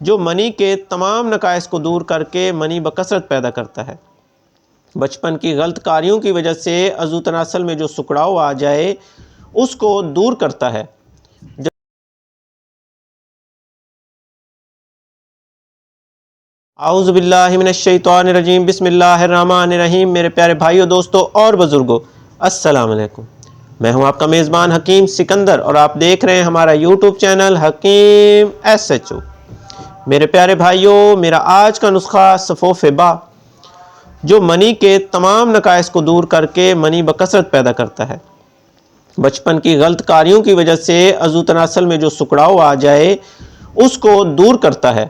जो मनी के तमाम नकाइस को दूर करके मनी बकसरत पैदा करता है। बचपन की गलत कारियों की वजह से अज़ू तनासल में जो सुकड़ाव आ जाए उसको दूर करता है। आऊज़ु बिल्लाहि मिनश्शैतानिर्रजीम, बिस्मिल्लाहिर्रहमानिर्रहीम। मेरे प्यारे भाइयों, दोस्तों और बुज़ुर्गों, अस्सलाम वालेकुम। मैं हूं आपका मेज़बान हकीम सिकंदर और आप देख रहे हैं हमारा यूट्यूब चैनल हकीम SHO। मेरे प्यारे भाइयों, मेरा आज का नुस्खा सफ़ोफ़े बा, जो मनी के तमाम नकाइस को दूर करके मनी बकसरत पैदा करता है। बचपन की गलत कारियों की वजह से अज़ू तनासल में जो सुकड़ाव आ जाए उसको दूर करता है।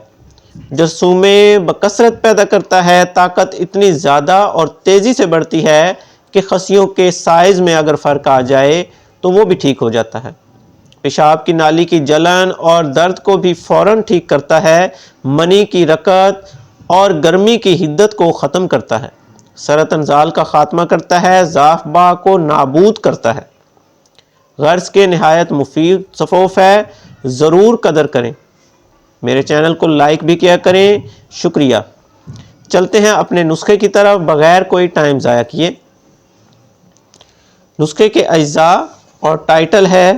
जिस्म में बकसरत पैदा करता है। ताकत इतनी ज़्यादा और तेज़ी से बढ़ती है कि खसियों के साइज़ में अगर फ़र्क आ जाए तो वो भी ठीक हो जाता है। पेशाब की नाली की जलन और दर्द को भी फ़ौरन ठीक करता है। मनी की रकत और गर्मी की हिद्दत को ख़त्म करता है। सरतन ज़ाल का ख़ात्मा करता है। ज़ाफ़बा को नाबूद करता है। गर्ज के नहायत मुफीद सफ़ोफ़ है, ज़रूर कदर करें। मेरे चैनल को लाइक भी किया करें। शुक्रिया। चलते हैं अपने नुस्खे की तरफ बग़ैर कोई टाइम ज़ाया किए। नुस्खे के अज्जा और टाइटल है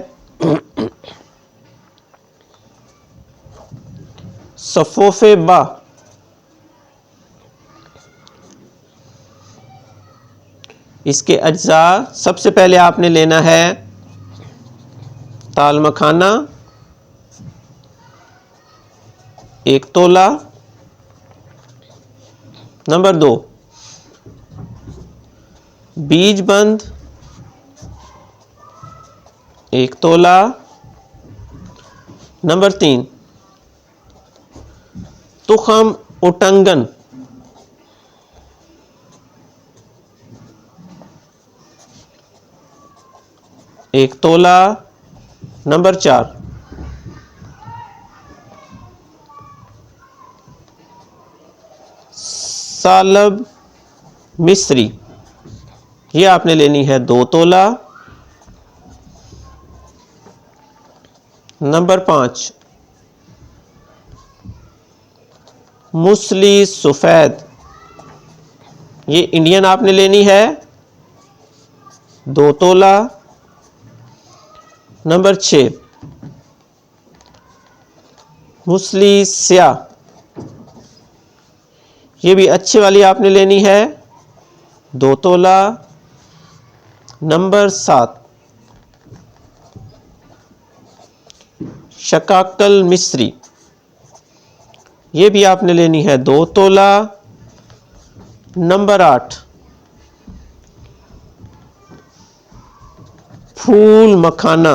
सफ़ोफ़े बा। इसके अज्जा सबसे पहले आपने लेना है ताल मखाना 1 तोला। नंबर 2 बीज बंद 1 तोला। नंबर 3 तुखम उटंगन 1 तोला। नंबर 4 सालब मिस्री, ये आपने लेनी है 2 तोला। नंबर 5 मूसली सफ़ेद, ये इंडियन आपने लेनी है 2 तोला। नंबर 6 मूसली स्याह, ये भी अच्छी वाली आपने लेनी है 2 तोला। नंबर 7 शकाकल मिस्री, ये भी आपने लेनी है 2 तोला। नंबर 8 फूल मखाना,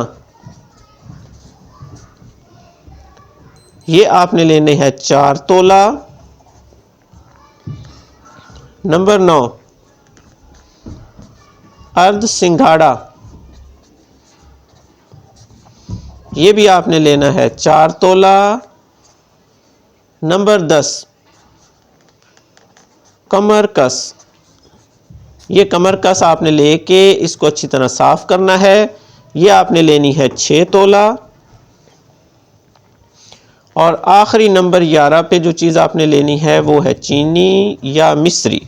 ये आपने लेने हैं 4 तोला। नंबर 9 अर्ध सिंघाड़ा, ये भी आपने लेना है 4 तोला। नंबर 10 कमरकस, ये कमरकस आपने लेके इसको अच्छी तरह साफ करना है, ये आपने लेनी है 6 तोला। और आखिरी नंबर 11 पे जो चीज़ आपने लेनी है वो है चीनी या मिस्री,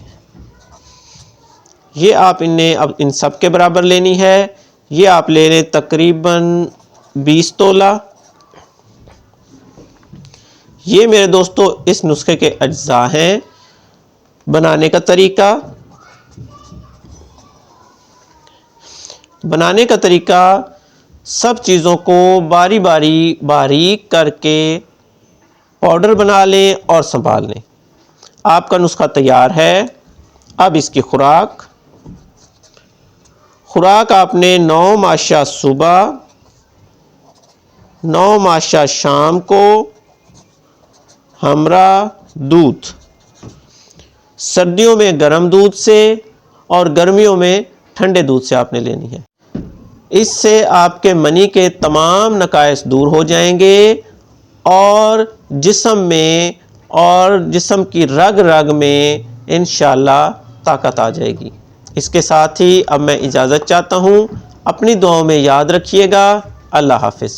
ये आप इन्हें अब इन सब के बराबर लेनी है। ये आप ले लें तकरीबन 20 तोला। ये मेरे दोस्तों इस नुस्खे के अज्जा हैं। बनाने का तरीका सब चीज़ों को बारी बारी बारीक करके पाउडर बना लें और संभाल लें। आपका नुस्खा तैयार है। अब इसकी खुराक आपने 9 माशा सुबह, 9 माशा शाम को हमरा दूध, सर्दियों में गर्म दूध से और गर्मियों में ठंडे दूध से आपने लेनी है। इससे आपके मनी के तमाम नकाइस दूर हो जाएंगे और जिस्म में और जिस्म की रग रग में इंशाअल्लाह ताकत आ जाएगी। इसके साथ ही अब मैं इजाज़त चाहता हूँ। अपनी दुआओं में याद रखिएगा। अल्लाह हाफ़िज़।